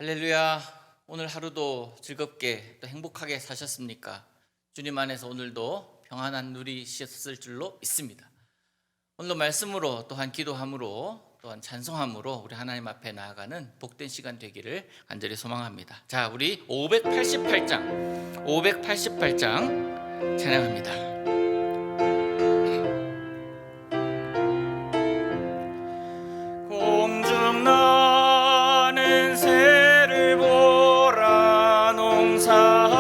할렐루야. 오늘 하루도 즐겁게 또 행복하게 사셨습니까? 주님 안에서 오늘도 평안한 누리셨을 줄로 믿습니다. 오늘도 말씀으로 또한 기도함으로 또한 찬송함으로 우리 하나님 앞에 나아가는 복된 시간 되기를 간절히 소망합니다. 자, 우리 588장 찬양합니다. 공중 나는 새를 보라. 농사하지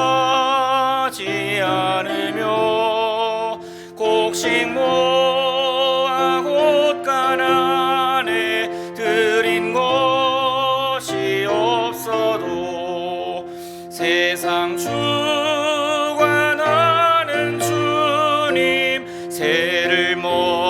않으며 곡식 모아 곳간 안에 들인 것이 없어도 세상 주관하는 주님 새를 먹여주시니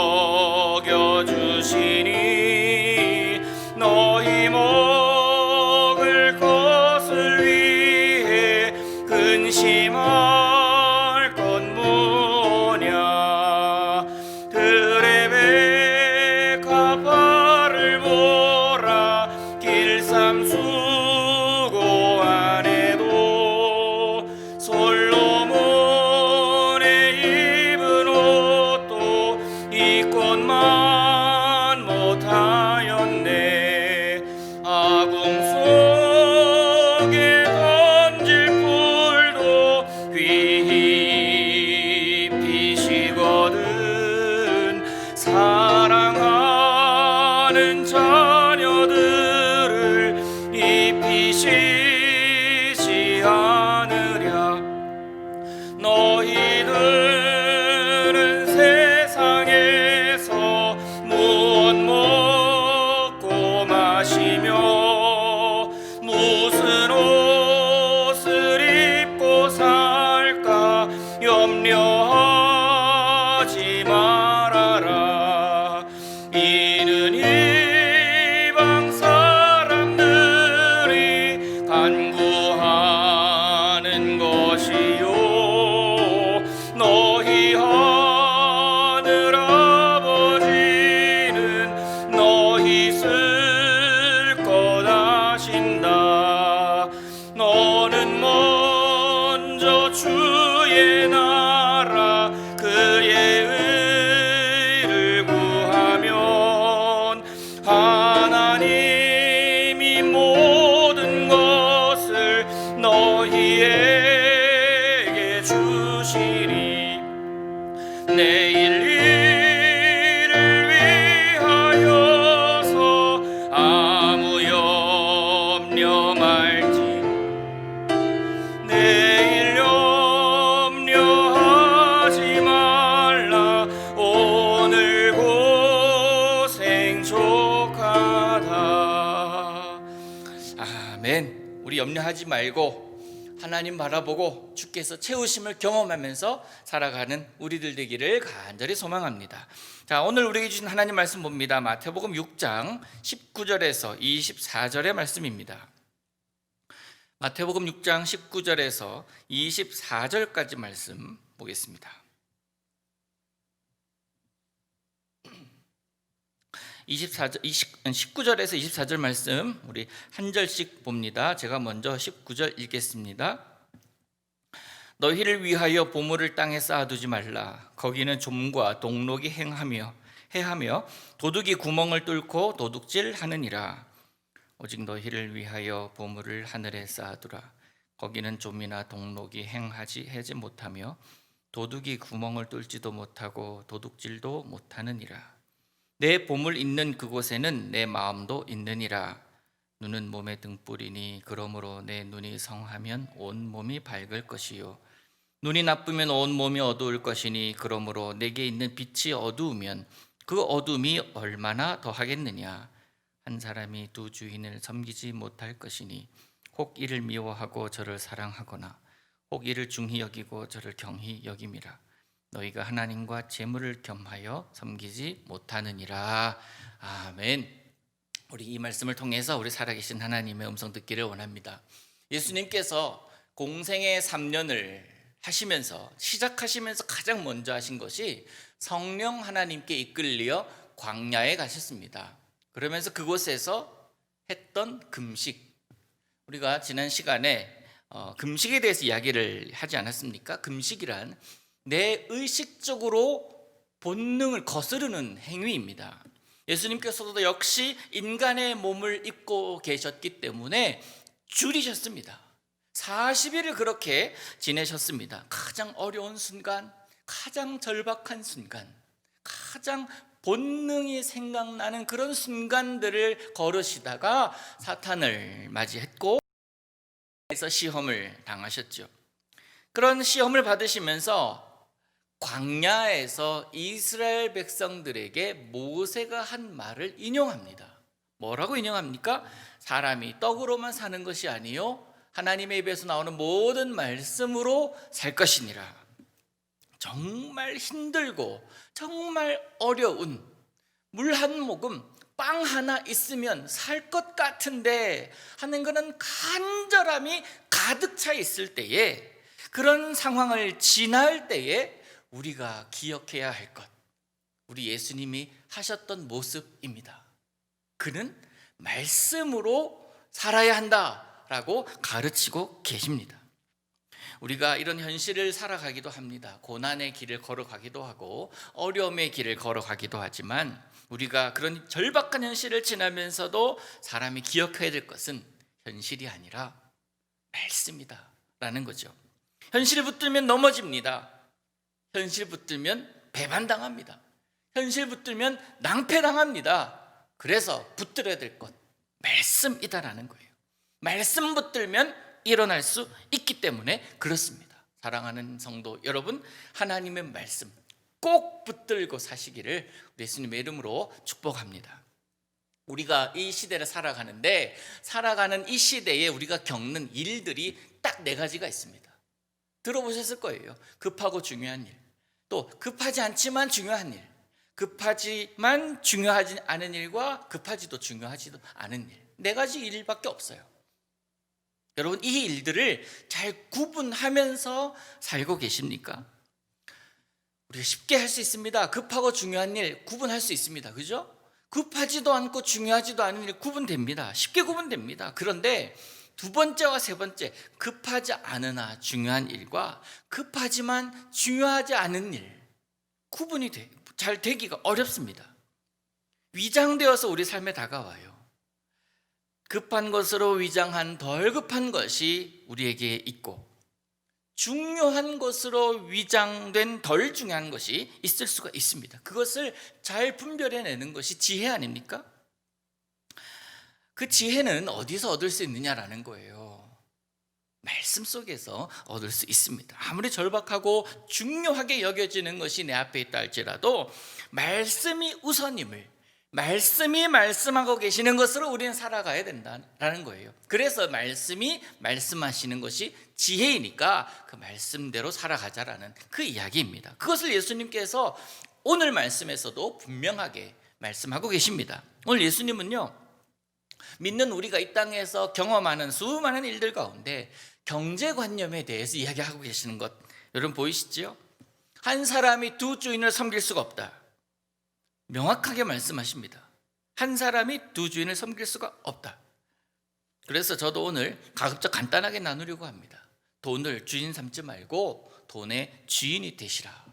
너희 먹을 것을 위해 근심할 건 무엇냐. 들의 백합화를 보라. 길쌈 수고 안 해도 솔로몬의 입은 옷도 이 꽃만 못하였네. 아궁 속에 던질 풀도 귀히 피시거든. 사랑하는 자녀들을 입히시지 않으랴. 너희들은 세상에서 무엇 먹고 마시며 무슨 옷을 입고 살까 염려하지 말아라. 이는 이방 사람들이 간구하는 것이요 너희 하늘 아버지는 너희 쓸 것 아신다. 너는 먼저 주의 나라 그의 의를 구하면 하나님이 모든 것을 너희에게 주시리. 내일 일을 위하여서 아무 염려 말지. 내일 염려하지 말라. 오늘 고생 족하다. 아멘. 우리 염려하지 말고 하나님 바라보고 주께서 채우심을 경험하면서 살아가는 우리들 되기를 간절히 소망합니다. 자, 오늘 우리에게 주신 하나님 말씀 봅니다. 마태복음 6장 19절에서 24절의 말씀입니다. 마태복음 6장 19절에서 24절까지 말씀 보겠습니다. 19절에서 24절 말씀 우리 한 절씩 봅니다. 제가 먼저 19절 읽겠습니다. 너희를 위하여 보물을 땅에 쌓아두지 말라. 거기는 좀과 동록이 해하며 도둑이 구멍을 뚫고 도둑질하느니라. 오직 너희를 위하여 보물을 하늘에 쌓아두라. 거기는 좀이나 동록이 행하지 못하며 도둑이 구멍을 뚫지도 못하고 도둑질도 못하느니라. 내 보물 있는 그곳에는 내 마음도 있느니라. 눈은 몸의 등불이니 그러므로 내 눈이 성하면 온 몸이 밝을 것이요 눈이 나쁘면 온 몸이 어두울 것이니 그러므로 내게 있는 빛이 어두우면 그 어둠이 얼마나 더하겠느냐. 한 사람이 두 주인을 섬기지 못할 것이니 혹 이를 미워하고 저를 사랑하거나 혹 이를 중히 여기고 저를 경히 여김이라. 너희가 하나님과 재물을 겸하여 섬기지 못하느니라. 아멘. 우리 이 말씀을 통해서 우리 살아계신 하나님의 음성 듣기를 원합니다. 예수님께서 공생의 3년을 시작하시면서 가장 먼저 하신 것이 성령 하나님께 이끌려 광야에 가셨습니다. 그러면서 그곳에서 했던 금식, 우리가 지난 시간에 금식에 대해서 이야기를 하지 않았습니까? 금식이란 내 의식적으로 본능을 거스르는 행위입니다. 예수님께서도 역시 인간의 몸을 입고 계셨기 때문에 줄이셨습니다. 40일을 그렇게 지내셨습니다. 가장 어려운 순간, 가장 절박한 순간, 가장 본능이 생각나는 그런 순간들을 걸으시다가 사탄을 맞이했고 그래서 시험을 당하셨죠. 그런 시험을 받으시면서 광야에서 이스라엘 백성들에게 모세가 한 말을 인용합니다. 뭐라고 인용합니까? 사람이 떡으로만 사는 것이 아니요 하나님의 입에서 나오는 모든 말씀으로 살 것이니라. 정말 힘들고 정말 어려운 물 한 모금, 빵 하나 있으면 살 것 같은데 하는 그런 간절함이 가득 차 있을 때에, 그런 상황을 지날 때에 우리가 기억해야 할 것, 우리 예수님이 하셨던 모습입니다. 그는 말씀으로 살아야 한다라고 가르치고 계십니다. 우리가 이런 현실을 살아가기도 합니다. 고난의 길을 걸어가기도 하고 어려움의 길을 걸어가기도 하지만 우리가 그런 절박한 현실을 지나면서도 사람이 기억해야 될 것은 현실이 아니라 말씀이다 라는 거죠. 현실 붙들면 넘어집니다. 현실 붙들면 배반당합니다. 현실 붙들면 낭패당합니다. 그래서 붙들어야 될 것, 말씀이다라는 거예요. 말씀 붙들면 일어날 수 있기 때문에 그렇습니다. 사랑하는 성도 여러분, 하나님의 말씀 꼭 붙들고 사시기를 예수님의 이름으로 축복합니다. 우리가 이 시대를 살아가는데, 살아가는 이 시대에 우리가 겪는 일들이 딱 4가지가 있습니다. 들어보셨을 거예요. 급하고 중요한 일, 또 급하지 않지만 중요한 일, 급하지만 중요하지 않은 일과 급하지도 중요하지도 않은 일, 4가지 일밖에 없어요. 여러분, 이 일들을 잘 구분하면서 살고 계십니까? 우리가 쉽게 할 수 있습니다. 급하고 중요한 일 구분할 수 있습니다. 그죠? 급하지도 않고 중요하지도 않은 일 구분됩니다. 쉽게 구분됩니다. 그런데 2번째와 3번째, 급하지 않으나 중요한 일과 급하지만 중요하지 않은 일, 구분이 잘 되기가 어렵습니다. 위장되어서 우리 삶에 다가와요. 급한 것으로 위장한 덜 급한 것이 우리에게 있고, 중요한 것으로 위장된 덜 중요한 것이 있을 수가 있습니다. 그것을 잘 분별해내는 것이 지혜 아닙니까? 그 지혜는 어디서 얻을 수 있느냐라는 거예요. 말씀 속에서 얻을 수 있습니다. 아무리 절박하고 중요하게 여겨지는 것이 내 앞에 있다 할지라도 말씀이 우선임을, 말씀이 말씀하고 계시는 것으로 우리는 살아가야 된다는 거예요. 그래서 말씀이 말씀하시는 것이 지혜이니까 그 말씀대로 살아가자라는 그 이야기입니다. 그것을 예수님께서 오늘 말씀에서도 분명하게 말씀하고 계십니다. 오늘 예수님은요, 믿는 우리가 이 땅에서 경험하는 수많은 일들 가운데 경제관념에 대해서 이야기하고 계시는 것 여러분 보이시죠? 한 사람이 2 주인을 섬길 수가 없다, 명확하게 말씀하십니다. 한 사람이 2 주인을 섬길 수가 없다. 그래서 저도 오늘 가급적 간단하게 나누려고 합니다. 돈을 주인 삼지 말고 돈의 주인이 되시라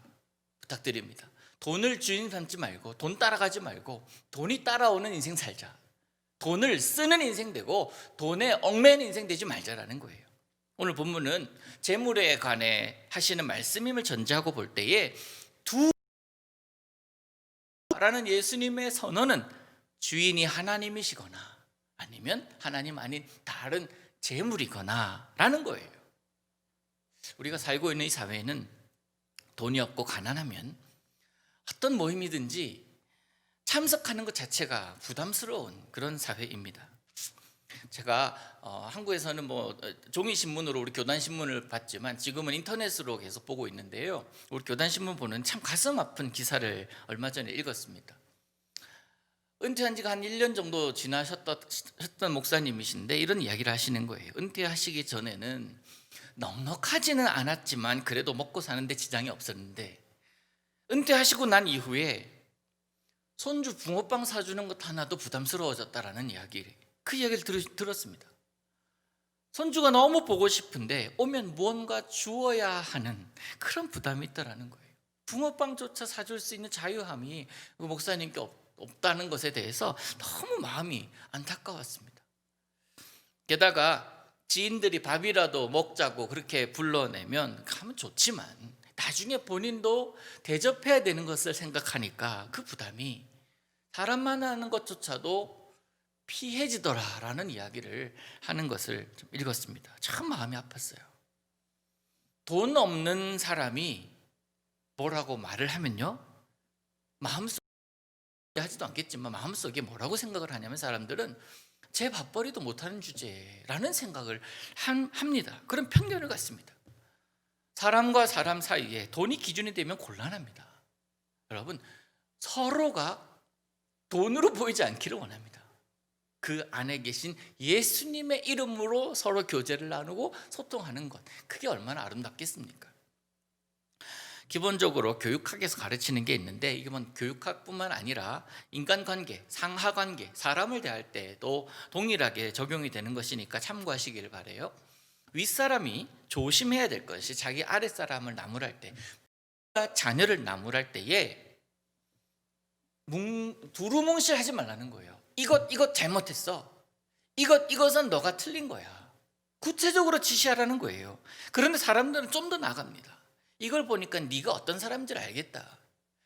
부탁드립니다. 돈을 주인 삼지 말고, 돈 따라가지 말고 돈이 따라오는 인생 살자. 돈을 쓰는 인생 되고 돈에 얽매이는 인생 되지 말자라는 거예요. 오늘 본문은 재물에 관해 하시는 말씀임을 전제하고 볼 때에 라는 예수님의 선언은 주인이 하나님이시거나 아니면 하나님 아닌 다른 재물이거나 라는 거예요. 우리가 살고 있는 이 사회는 돈이 없고 가난하면 어떤 모임이든지 참석하는 것 자체가 부담스러운 그런 사회입니다. 제가 한국에서는 종이신문으로 우리 교단신문을 봤지만 지금은 인터넷으로 계속 보고 있는데요, 우리 교단신문 보는 참 가슴 아픈 기사를 얼마 전에 읽었습니다. 은퇴한 지가 한 1년 정도 지나셨던 목사님이신데 이런 이야기를 하시는 거예요. 은퇴하시기 전에는 넉넉하지는 않았지만 그래도 먹고 사는데 지장이 없었는데, 은퇴하시고 난 이후에 손주 붕어빵 사주는 것 하나도 부담스러워졌다라는 이야기, 그 이야기를 들었습니다. 손주가 너무 보고 싶은데 오면 무언가 주어야 하는 그런 부담이 있다라는 거예요. 붕어빵조차 사줄 수 있는 자유함이 목사님께 없다는 것에 대해서 너무 마음이 안타까웠습니다. 게다가 지인들이 밥이라도 먹자고 그렇게 불러내면 가면 좋지만 나중에 본인도 대접해야 되는 것을 생각하니까 그 부담이 사람 만나는 것조차도 피해지더라라는 이야기를 하는 것을 좀 읽었습니다. 참 마음이 아팠어요. 돈 없는 사람이 뭐라고 말을 하면요, 마음속에 하지도 않겠지만 마음속에 뭐라고 생각을 하냐면 사람들은 제 밥벌이도 못하는 주제라는 생각을 합니다. 그런 편견을 갖습니다. 사람과 사람 사이에 돈이 기준이 되면 곤란합니다. 여러분, 서로가 돈으로 보이지 않기를 원합니다. 그 안에 계신 예수님의 이름으로 서로 교제를 나누고 소통하는 것, 그게 얼마나 아름답겠습니까? 기본적으로 교육학에서 가르치는 게 있는데 이건 교육학뿐만 아니라 인간관계, 상하관계, 사람을 대할 때도 동일하게 적용이 되는 것이니까 참고하시길 바라요. 윗사람이 조심해야 될 것이 자기 아랫사람을 나무랄 때, 자녀를 나무랄 때에 두루뭉실하지 말라는 거예요. 이것 잘못했어. 이것은 너가 틀린 거야. 구체적으로 지시하라는 거예요. 그런데 사람들은 좀 더 나갑니다. 이걸 보니까 네가 어떤 사람인지 알겠다.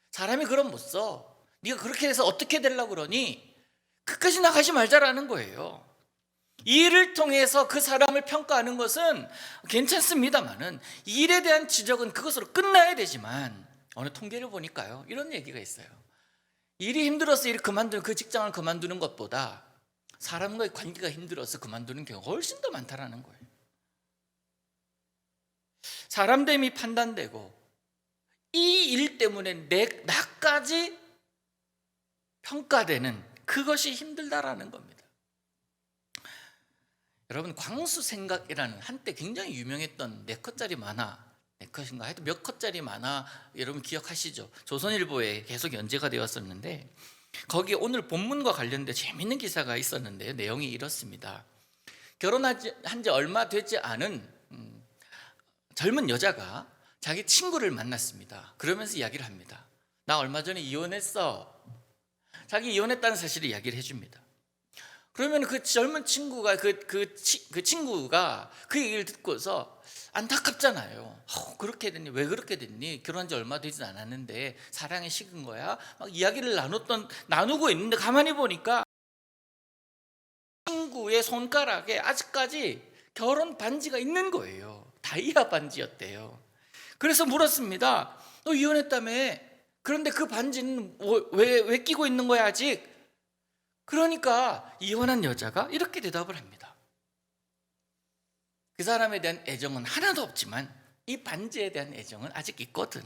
사람이 그럼 못 써. 네가 그렇게 해서 어떻게 되려고 그러니? 끝까지 나가지 말자라는 거예요. 이 일을 통해서 그 사람을 평가하는 것은 괜찮습니다만은 이 일에 대한 지적은 그것으로 끝나야 되지만 어느 통계를 보니까요, 이런 얘기가 있어요. 일이 힘들어서 그 직장을 그만두는 것보다 사람과의 관계가 힘들어서 그만두는 경우가 훨씬 더 많다라는 거예요. 사람됨이 판단되고 이 일 때문에 나까지 평가되는 그것이 힘들다라는 겁니다. 여러분, 광수생각이라는 한때 굉장히 유명했던 4컷짜리 만화, 4컷인가 하여튼 몇 컷짜리 만화 여러분 기억하시죠? 조선일보에 계속 연재가 되었었는데 거기에 오늘 본문과 관련된 재미있는 기사가 있었는데요, 내용이 이렇습니다. 결혼한 지 얼마 되지 않은 젊은 여자가 자기 친구를 만났습니다. 그러면서 이야기를 합니다. 나 얼마 전에 이혼했어. 자기 이혼했다는 사실을 이야기를 해줍니다. 그러면 그 젊은 친구가 그 친구가 그 얘기를 듣고서 안타깝잖아요. 그렇게 됐니? 왜 그렇게 됐니? 결혼한 지 얼마 되지 않았는데 사랑에 식은 거야? 막 이야기를 나누고 있는데 가만히 보니까 친구의 손가락에 아직까지 결혼 반지가 있는 거예요. 다이아 반지였대요. 그래서 물었습니다. 너 이혼했다며? 그런데 그 반지는 왜 끼고 있는 거야 아직? 그러니까 이혼한 여자가 이렇게 대답을 합니다. 그 사람에 대한 애정은 하나도 없지만 이 반지에 대한 애정은 아직 있거든.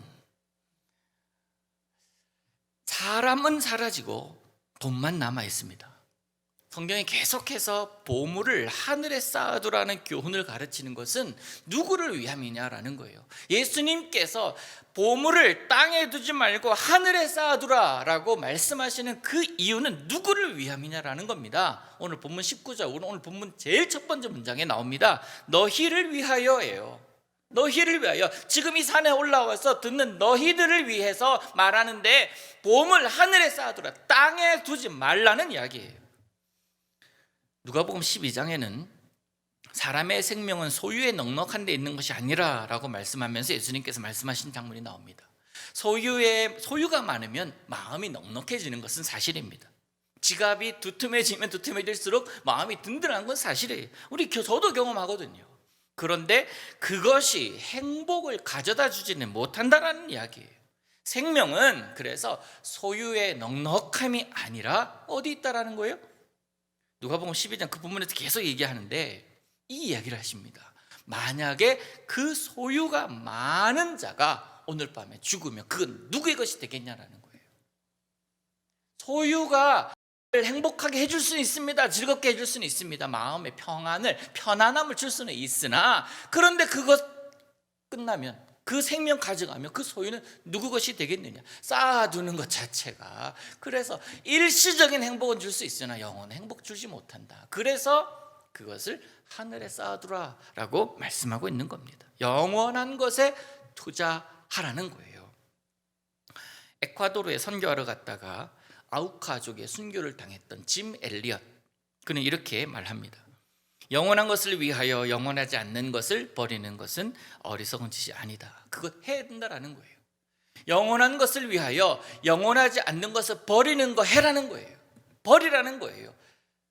사람은 사라지고 돈만 남아 있습니다. 성경이 계속해서 보물을 하늘에 쌓아두라는 교훈을 가르치는 것은 누구를 위함이냐라는 거예요. 예수님께서 보물을 땅에 두지 말고 하늘에 쌓아두라라고 말씀하시는 그 이유는 누구를 위함이냐라는 겁니다. 오늘 본문 19절, 오늘 본문 제일 첫 번째 문장에 나옵니다. 너희를 위하여예요. 너희를 위하여. 지금 이 산에 올라와서 듣는 너희들을 위해서 말하는데 보물 하늘에 쌓아두라, 땅에 두지 말라는 이야기예요. 누가복음 12장에는 사람의 생명은 소유에 넉넉한 데 있는 것이 아니라 라고 말씀하면서 예수님께서 말씀하신 장면이 나옵니다. 소유가 많으면 마음이 넉넉해지는 것은 사실입니다. 지갑이 두툼해지면 두툼해질수록 마음이 든든한 건 사실이에요. 저도 경험하거든요. 그런데 그것이 행복을 가져다 주지는 못한다는 이야기예요. 생명은 그래서 소유의 넉넉함이 아니라 어디 있다라는 거예요? 누가복음 12장 그 부분에서 계속 얘기하는데 이 이야기를 하십니다. 만약에 그 소유가 많은 자가 오늘 밤에 죽으면 그건 누구의 것이 되겠냐라는 거예요. 소유가 행복하게 해줄 수는 있습니다. 즐겁게 해줄 수는 있습니다. 마음의 편안함을 줄 수는 있으나, 그런데 그것 끝나면, 그 생명 가져가면 그 소유는 누구 것이 되겠느냐? 쌓아두는 것 자체가. 그래서 일시적인 행복은 줄 수 있으나 영원한 행복 주지 못한다. 그래서 그것을 하늘에 쌓아두라라고 말씀하고 있는 겁니다. 영원한 것에 투자하라는 거예요. 에콰도르에 선교하러 갔다가 아우카족에 순교를 당했던 짐 엘리엇, 그는 이렇게 말합니다. 영원한 것을 위하여 영원하지 않는 것을 버리는 것은 어리석은 짓이 아니다. 그거 해야 된다라는 거예요. 영원한 것을 위하여 영원하지 않는 것을 버리는 거 해라는 거예요. 버리라는 거예요.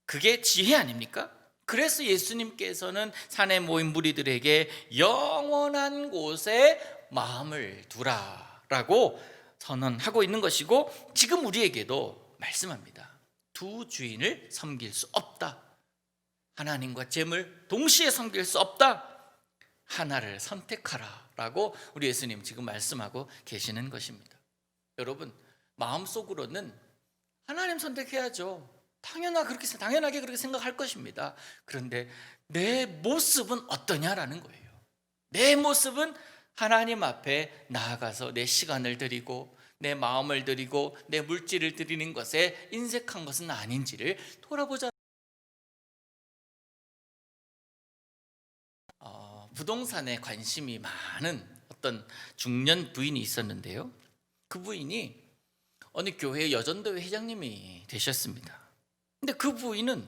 그게 지혜 아닙니까? 그래서 예수님께서는 산에 모인 무리들에게 영원한 곳에 마음을 두라라고 선언하고 있는 것이고, 지금 우리에게도 말씀합니다. 두 주인을 섬길 수 없다. 하나님과 재물 동시에 섬길 수 없다. 하나를 선택하라 라고 우리 예수님 지금 말씀하고 계시는 것입니다. 여러분, 마음속으로는 하나님 선택해야죠. 당연하게 그렇게 생각할 것입니다. 그런데 내 모습은 어떠냐라는 거예요. 내 모습은 하나님 앞에 나아가서 내 시간을 드리고 내 마음을 드리고 내 물질을 드리는 것에 인색한 것은 아닌지를 돌아보자. 부동산에 관심이 많은 어떤 중년 부인이 있었는데요. 그 부인이 어느 교회 여전도회 회장님이 되셨습니다. 근데 그 부인은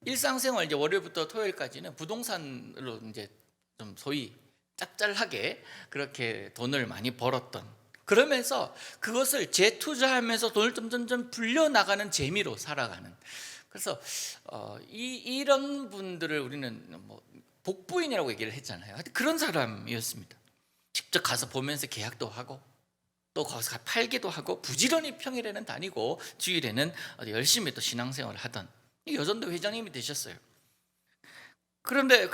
일상생활 이제 월요일부터 토요일까지는 부동산으로 이제 좀 소위 짭짤하게 그렇게 돈을 많이 벌었던, 그러면서 그것을 재투자하면서 돈을 점점 불려나가는 재미로 살아가는, 그래서 이런 분들을 우리는 뭐 복부인이라고 얘기를 했잖아요. 그런 사람이었습니다. 직접 가서 보면서 계약도 하고 또 거기서 팔기도 하고 부지런히 평일에는 다니고 주일에는 열심히 또 신앙생활을 하던 여전도 회장님이 되셨어요. 그런데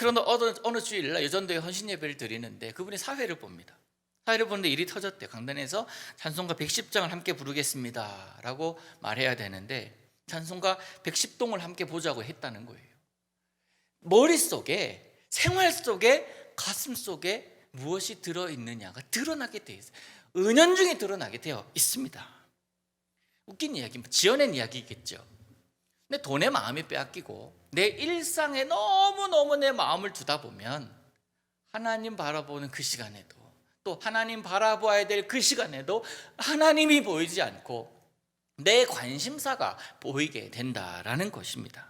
어느 주일날 여전도에 헌신 예배를 드리는데 그분이 사회를 봅니다. 사회를 보는데 일이 터졌대요. 강단에서 찬송가 110장을 함께 부르겠습니다 라고 말해야 되는데 찬송가 110동을 함께 보자고 했다는 거예요. 머릿속에, 생활 속에, 가슴 속에 무엇이 들어있느냐가 드러나게 되어 있어요. 은연중에 드러나게 되어 있습니다. 웃긴 이야기, 지어낸 이야기겠죠. 근데 돈에 마음이 빼앗기고 내 일상에 너무너무 내 마음을 두다 보면 하나님 바라보는 그 시간에도, 또 하나님 바라봐야 될 그 시간에도 하나님이 보이지 않고 내 관심사가 보이게 된다라는 것입니다.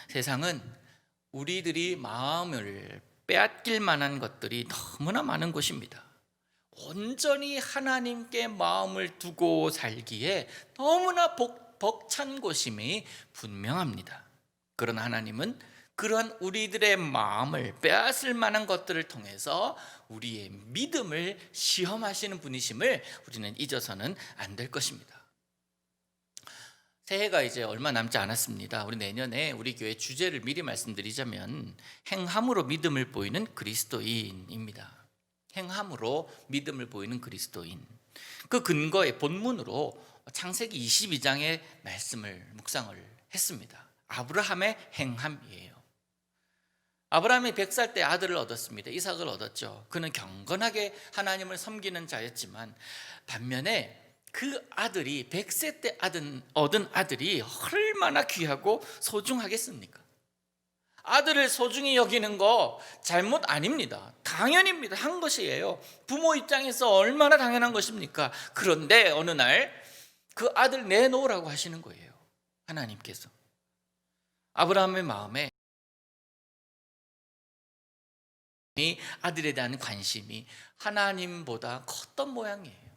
세상은 우리들이 마음을 빼앗길 만한 것들이 너무나 많은 곳입니다. 온전히 하나님께 마음을 두고 살기에 너무나 벅찬 곳임이 분명합니다. 그러나 하나님은 그러한 우리들의 마음을 빼앗을 만한 것들을 통해서 우리의 믿음을 시험하시는 분이심을 우리는 잊어서는 안 될 것입니다. 새해가 이제 얼마 남지 않았습니다. 우리 내년에 우리 교회 주제를 미리 말씀드리자면 행함으로 믿음을 보이는 그리스도인입니다. 행함으로 믿음을 보이는 그리스도인. 그 근거의 본문으로 창세기 22장의 말씀을 묵상을 했습니다. 아브라함의 행함이에요. 아브라함이 100살 때 아들을 얻었습니다. 이삭을 얻었죠. 그는 경건하게 하나님을 섬기는 자였지만 반면에 그 아들이 100세 때 얻은 아들이 얼마나 귀하고 소중하겠습니까? 아들을 소중히 여기는 거 잘못 아닙니다. 당연입니다. 한 것이에요. 부모 입장에서 얼마나 당연한 것입니까? 그런데 어느 날 그 아들 내놓으라고 하시는 거예요. 하나님께서. 아브라함의 마음에 아들에 대한 관심이 하나님보다 컸던 모양이에요.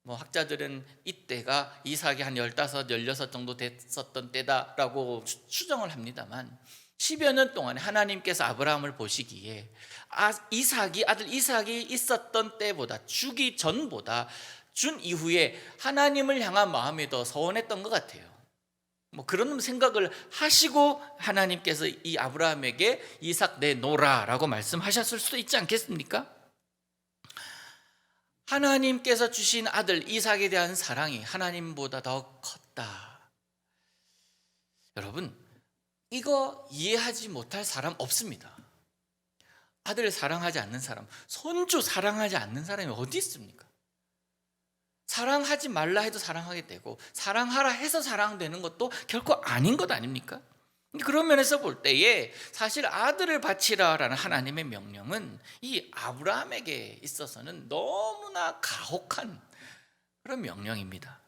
뭐 학자들은 이때가 이삭이 한 15, 16 정도 됐었던 때다라고 추정을 합니다만 10여 년 동안에 하나님께서 아브라함을 보시기에 아들 이삭이 있었던 때보다, 주기 전보다 준 이후에 하나님을 향한 마음이 더 서원했던 것 같아요. 뭐 그런 생각을 하시고 하나님께서 이 아브라함에게 이삭 내놓으라라고 말씀하셨을 수도 있지 않겠습니까? 하나님께서 주신 아들 이삭에 대한 사랑이 하나님보다 더 컸다. 여러분, 이거 이해하지 못할 사람 없습니다. 아들 사랑하지 않는 사람, 손주 사랑하지 않는 사람이 어디 있습니까? 사랑하지 말라 해도 사랑하게 되고 사랑하라 해서 사랑되는 것도 결코 아닌 것 아닙니까? 그런 면에서 볼 때에 사실 아들을 바치라라는 하나님의 명령은 이 아브라함에게 있어서는 너무나 가혹한 그런 명령입니다.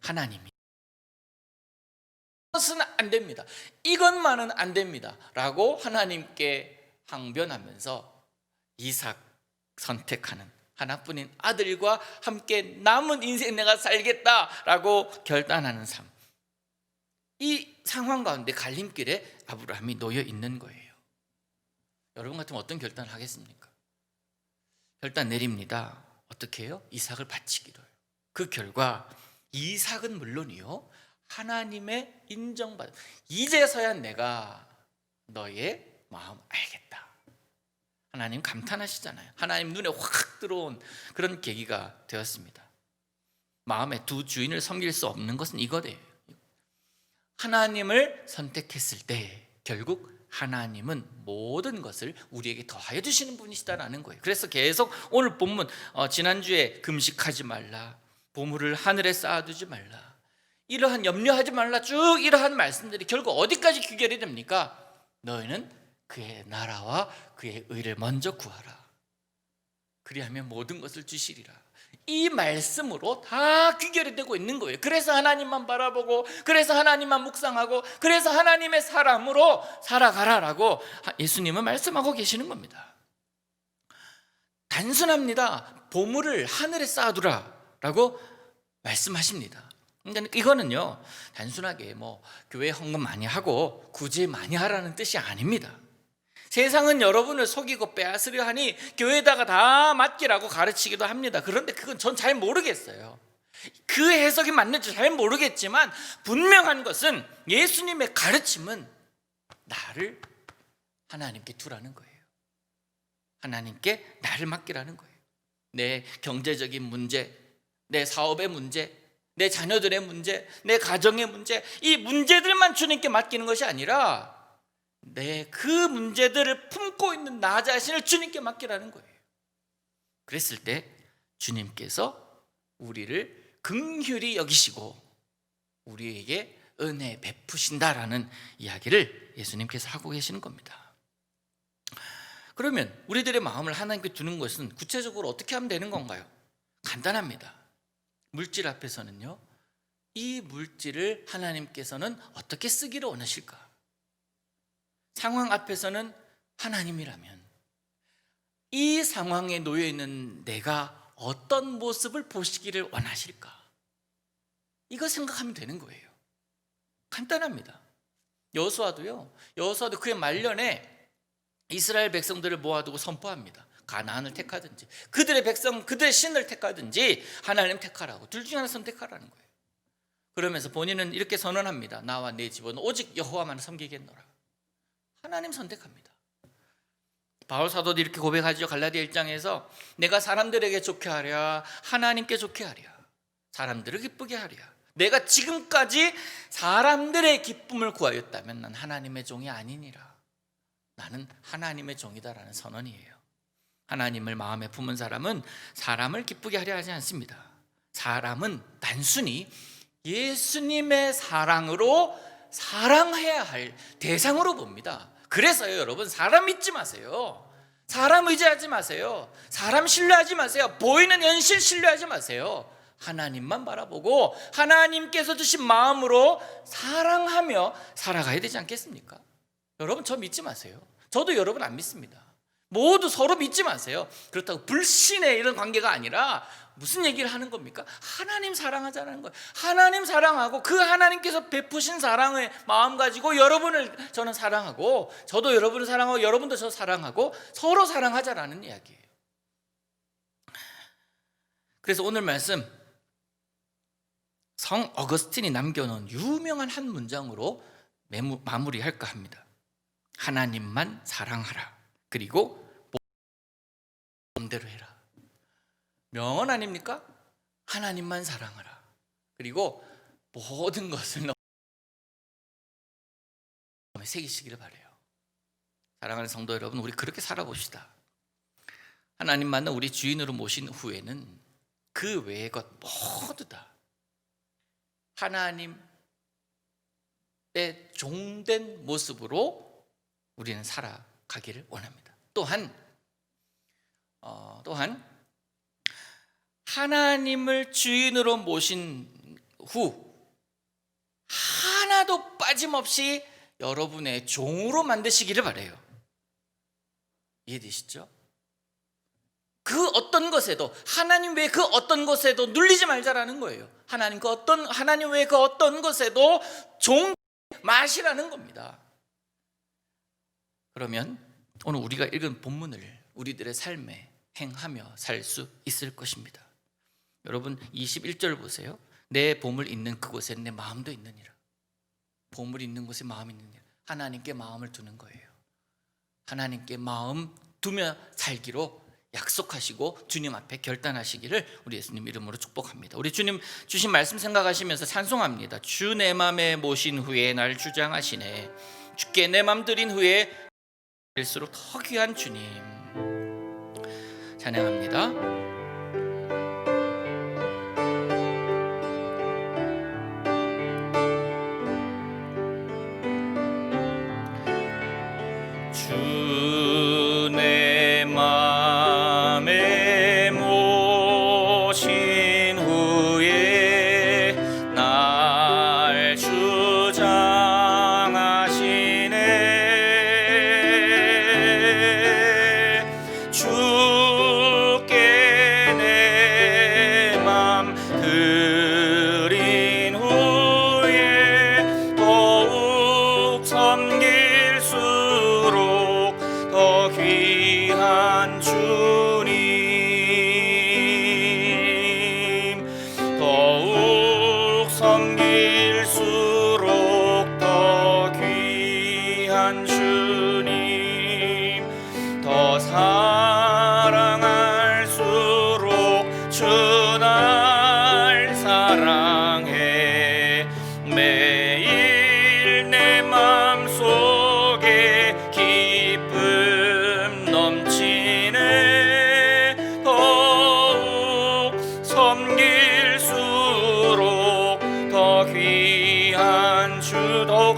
하나님이 이것은 안 됩니다, 이것만은 안 됩니다 라고 하나님께 항변하면서 이삭 선택하는, 하나뿐인 아들과 함께 남은 인생 내가 살겠다라고 결단하는 삶, 이 상황 가운데 갈림길에 아브라함이 놓여 있는 거예요. 여러분 같으면 어떤 결단을 하겠습니까? 결단 내립니다. 어떻게 해요? 이삭을 바치기로 해요. 그 결과 이삭은 물론이요, 하나님의 인정받은, 이제서야 내가 너의 마음 알겠다, 하나님 감탄하시잖아요. 하나님 눈에 확 들어온 그런 계기가 되었습니다. 마음에 두 주인을 섬길 수 없는 것은 이거예요. 하나님을 선택했을 때 결국 하나님은 모든 것을 우리에게 더하여 주시는 분이시다라는 거예요. 그래서 계속 오늘 본문, 지난주에 금식하지 말라, 보물을 하늘에 쌓아두지 말라, 이러한 염려하지 말라, 쭉 이러한 말씀들이 결국 어디까지 귀결이 됩니까? 너희는 그의 나라와 그의 의를 먼저 구하라, 그리하면 모든 것을 주시리라. 이 말씀으로 다 귀결이 되고 있는 거예요. 그래서 하나님만 바라보고, 그래서 하나님만 묵상하고, 그래서 하나님의 사람으로 살아가라라고 예수님은 말씀하고 계시는 겁니다. 단순합니다. 보물을 하늘에 쌓아두라라고 말씀하십니다. 그러니까 이거는요, 단순하게 교회 헌금 많이 하고 구제 많이 하라는 뜻이 아닙니다. 세상은 여러분을 속이고 빼앗으려 하니 교회에다가 다 맡기라고 가르치기도 합니다. 그런데 그건 전 잘 모르겠어요. 그 해석이 맞는지 잘 모르겠지만 분명한 것은 예수님의 가르침은 나를 하나님께 두라는 거예요. 하나님께 나를 맡기라는 거예요. 내 경제적인 문제, 내 사업의 문제, 내 자녀들의 문제, 내 가정의 문제, 이 문제들만 주님께 맡기는 것이 아니라 그 문제들을 품고 있는 나 자신을 주님께 맡기라는 거예요. 그랬을 때 주님께서 우리를 긍휼히 여기시고 우리에게 은혜 베푸신다라는 이야기를 예수님께서 하고 계시는 겁니다. 그러면 우리들의 마음을 하나님께 두는 것은 구체적으로 어떻게 하면 되는 건가요? 간단합니다. 물질 앞에서는요, 이 물질을 하나님께서는 어떻게 쓰기를 원하실까? 상황 앞에서는 하나님이라면 이 상황에 놓여 있는 내가 어떤 모습을 보시기를 원하실까? 이거 생각하면 되는 거예요. 간단합니다. 여호수아도 그의 말년에 이스라엘 백성들을 모아두고 선포합니다. 가나안을 택하든지 그들의 백성, 그들의 신을 택하든지 하나님 택하라고, 둘 중에 하나 선택하라는 거예요. 그러면서 본인은 이렇게 선언합니다. 나와 내 집은 오직 여호와만 섬기겠노라. 하나님 선택합니다. 바울 사도도 이렇게 고백하죠. 갈라디아 1장에서 내가 사람들에게 좋게 하랴 하나님께 좋게 하랴, 사람들을 기쁘게 하랴. 내가 지금까지 사람들의 기쁨을 구하였다면 난 하나님의 종이 아니니라. 나는 하나님의 종이다라는 선언이에요. 하나님을 마음에 품은 사람은 사람을 기쁘게 하려 하지 않습니다. 사람은 단순히 예수님의 사랑으로 사랑해야 할 대상으로 봅니다. 그래서요, 여러분, 사람 믿지 마세요. 사람 의지하지 마세요. 사람 신뢰하지 마세요. 보이는 현실 신뢰하지 마세요. 하나님만 바라보고 하나님께서 주신 마음으로 사랑하며 살아가야 되지 않겠습니까? 여러분, 저 믿지 마세요. 저도 여러분 안 믿습니다. 모두 서로 믿지 마세요. 그렇다고 불신의 이런 관계가 아니라 무슨 얘기를 하는 겁니까? 하나님 사랑하자는 거예요. 하나님 사랑하고 그 하나님께서 베푸신 사랑의 마음 가지고 여러분을 저는 사랑하고, 저도 여러분을 사랑하고 여러분도 저 사랑하고 서로 사랑하자라는 이야기예요. 그래서 오늘 말씀 성 어거스틴이 남겨놓은 유명한 한 문장으로 마무리할까 합니다. 하나님만 사랑하라. 그리고 마음대로 해라. 명언 아닙니까? 하나님만 사랑하라. 그리고 모든 것을 새기시기를 바라요. 사랑하는 성도 여러분, 우리 그렇게 살아봅시다. 하나님만을 우리 주인으로 모신 후에는 그 외의 것 모두 다 하나님의 때 종된 모습으로 우리는 살아가기를 원합니다. 또한 하나님을 주인으로 모신 후 하나도 빠짐없이 여러분의 종으로 만드시기를 바라요. 이해되시죠? 그 어떤 것에도, 하나님 외에 그 어떤 것에도 눌리지 말자라는 거예요. 하나님 외에 그 어떤 것에도 종 마시라는 겁니다. 그러면 오늘 우리가 읽은 본문을 우리들의 삶에 행하며 살 수 있을 것입니다. 여러분 21절 보세요. 내 보물 있는 그곳에 내 마음도 있느니라. 보물 있는 곳에 마음이 있느니라. 하나님께 마음을 두는 거예요. 하나님께 마음 두며 살기로 약속하시고 주님 앞에 결단하시기를 우리 예수님 이름으로 축복합니다. 우리 주님 주신 말씀 생각하시면서 찬송합니다. 주 내 맘에 모신 후에 날 주장하시네. 주께 내 맘 드린 후에 일수록 더 귀한 주님. 찬양합니다.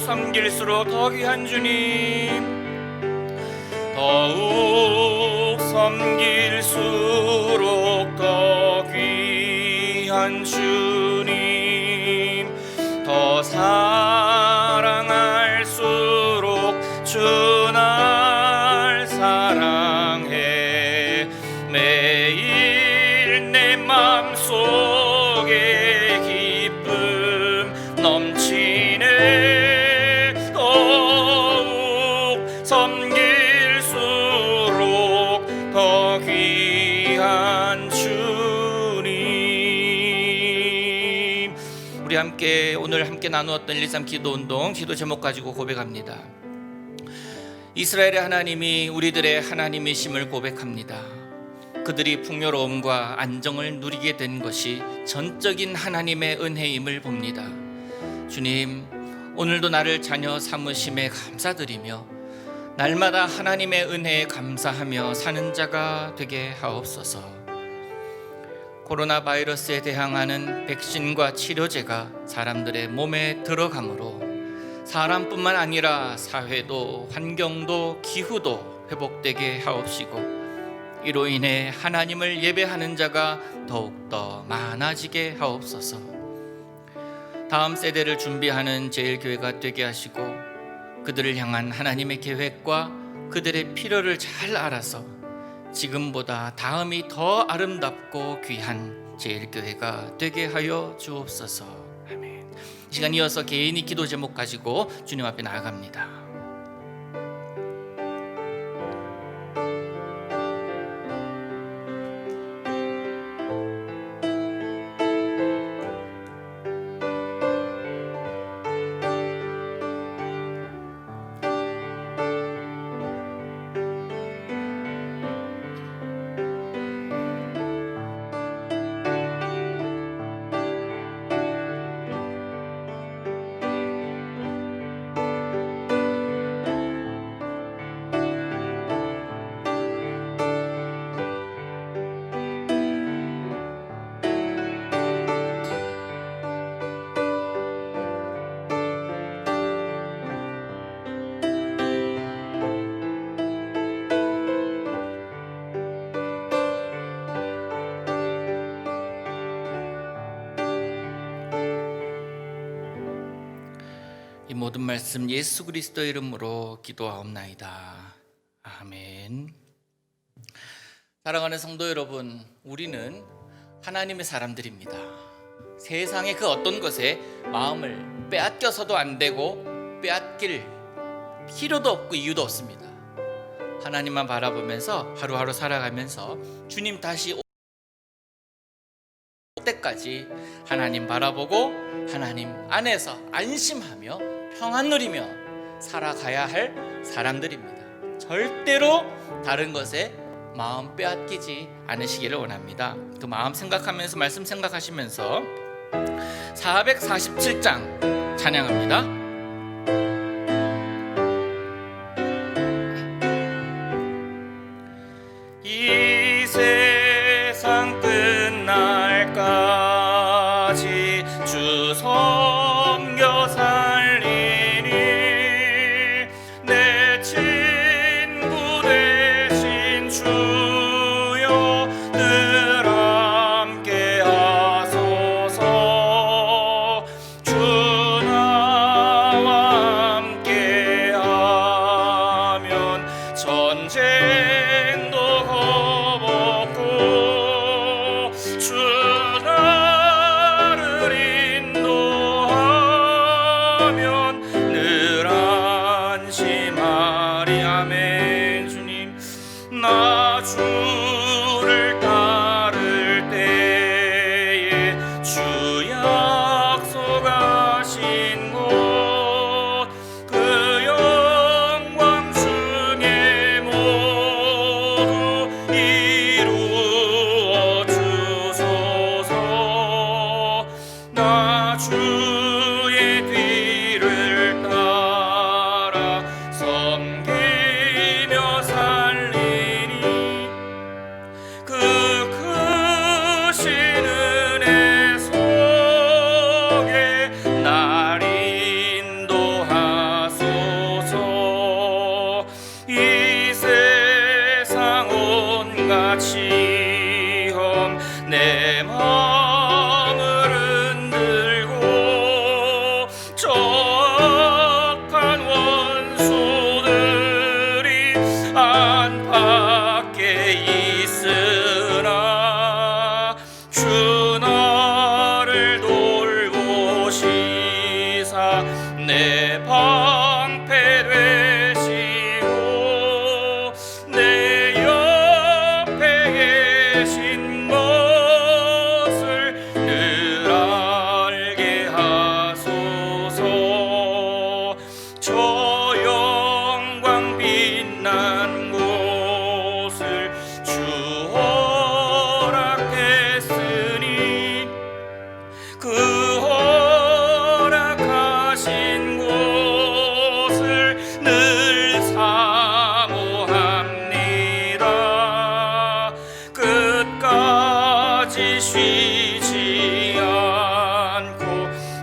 섬길수록 더 귀한 주님, 더욱 섬길수록 더 귀한 주님, 더 사랑할수록 주 날 사랑해. 매일 내 맘속에 기쁨 넘치네. 섬길수록 더 귀한 주님. 우리 함께 오늘 함께 나누었던 123 기도운동 기도 제목 가지고 고백합니다. 이스라엘의 하나님이 우리들의 하나님이심을 고백합니다. 그들이 풍요로움과 안정을 누리게 된 것이 전적인 하나님의 은혜임을 봅니다. 주님, 오늘도 나를 자녀 삼으심에 감사드리며 날마다 하나님의 은혜에 감사하며 사는 자가 되게 하옵소서. 코로나 바이러스에 대항하는 백신과 치료제가 사람들의 몸에 들어가므로 사람뿐만 아니라 사회도 환경도 기후도 회복되게 하옵시고 이로 인해 하나님을 예배하는 자가 더욱더 많아지게 하옵소서. 다음 세대를 준비하는 제일교회가 되게 하시고 그들을 향한 하나님의 계획과 그들의 필요를 잘 알아서 지금보다 다음이 더 아름답고 귀한 제일교회가 되게 하여 주옵소서. 아멘. 이 시간 이어서 개인이 기도 제목 가지고 주님 앞에 나아갑니다. 모든 말씀 예수 그리스도 이름으로 기도하옵나이다. 아멘. 사랑하는 성도 여러분, 우리는 하나님의 사람들입니다. 세상의 그 어떤 것에 마음을 빼앗겨서도 안 되고 빼앗길 필요도 없고 이유도 없습니다. 하나님만 바라보면서 하루하루 살아가면서 주님 다시 올 때까지 하나님 바라보고 하나님 안에서 안심하며 평안 누리며 살아가야 할 사람들입니다. 절대로 다른 것에 마음 빼앗기지 않으시기를 원합니다. 그 마음 생각하면서 말씀 생각하시면서 447장 찬양합니다. 이 세상 끝날까지 주 섬겨 살리니 내 친구 되신 주여 늘 함께 하소서. 주 나와 함께 하면 전쟁도 겁없고 주 나를 인도하면 늘 안심하리. 아멘. 주님, 나 주를 따를 때에 주 약속하신 곳 그 영광 중에 모두 이루어 주소서. 나 주의 뒤를 따라 섬기며 살리니 그 크신 은혜 속에 날 인도하소서. 이 세상 온갖 시험 내 마음을 흔들고 적한 원수들이 안팎에 있으나 주 나를 돌보시사 내 방패 되시고 내 옆에 계신 것을 늘 알게 하소서. 저 영광 빛난 곳을 주 허락했으니 그 허락하신 곳을 늘 사모합니다. 끝까지 쉬지 않고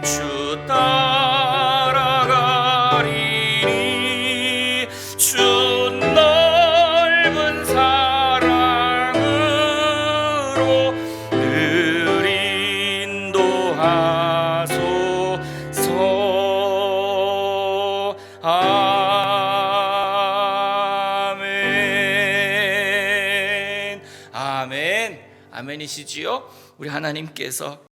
주 따라가리니 주 넓은 사랑으로 늘 인도하소서. 아멘. 아멘. 아멘이시지요? 우리 하나님께서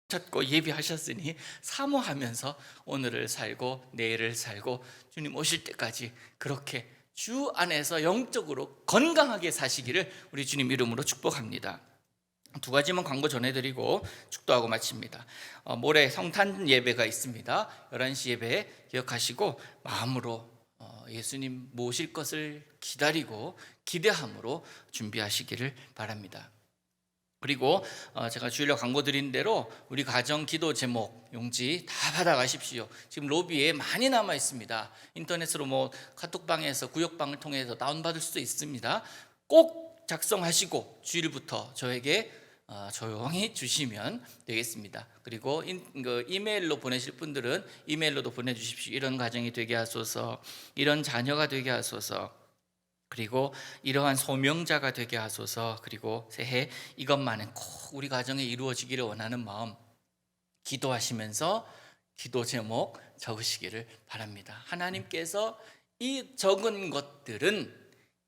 찾고 예비하셨으니 사모하면서 오늘을 살고 내일을 살고 주님 오실 때까지 그렇게 주 안에서 영적으로 건강하게 사시기를 우리 주님 이름으로 축복합니다. 두 가지만 광고 전해드리고 축도하고 마칩니다. 모레 성탄 예배가 있습니다. 11시 예배 기억하시고 마음으로 예수님 모실 것을 기다리고 기대함으로 준비하시기를 바랍니다. 그리고 제가 주일날 광고 드린 대로 우리 가정 기도 제목 용지 다 받아가십시오. 지금 로비에 많이 남아 있습니다. 인터넷으로 뭐 카톡방에서 구역방을 통해서 다운받을 수도 있습니다. 꼭 작성하시고 주일부터 저에게 조용히 주시면 되겠습니다. 그리고 이메일로 보내실 분들은 이메일로도 보내주십시오. 이런 가정이 되게 하소서, 이런 자녀가 되게 하소서, 그리고 이러한 소명자가 되게 하소서. 그리고 새해 이것만은 꼭 우리 가정에 이루어지기를 원하는 마음, 기도하시면서 기도 제목 적으시기를 바랍니다. 하나님께서 이 적은 것들은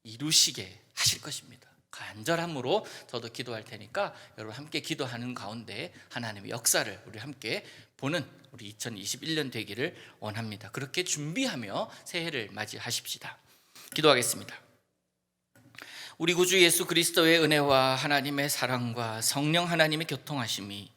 이루시게 하실 것입니다. 간절함으로 저도 기도할 테니까 여러분 함께 기도하는 가운데 하나님의 역사를 우리 함께 보는 우리 2021년 되기를 원합니다. 그렇게 준비하며 새해를 맞이하십시다. 기도하겠습니다. 우리 구주 예수 그리스도의 은혜와 하나님의 사랑과 성령 하나님의 교통하심이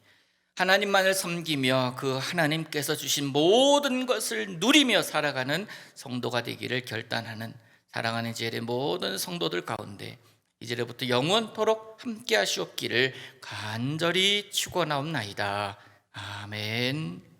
하나님만을 섬기며 그 하나님께서 주신 모든 것을 누리며 살아가는 성도가 되기를 결단하는 사랑하는 제일의 모든 성도들 가운데 이제부터 영원토록 함께 하시옵기를 간절히 축원하옵나이다. 아멘.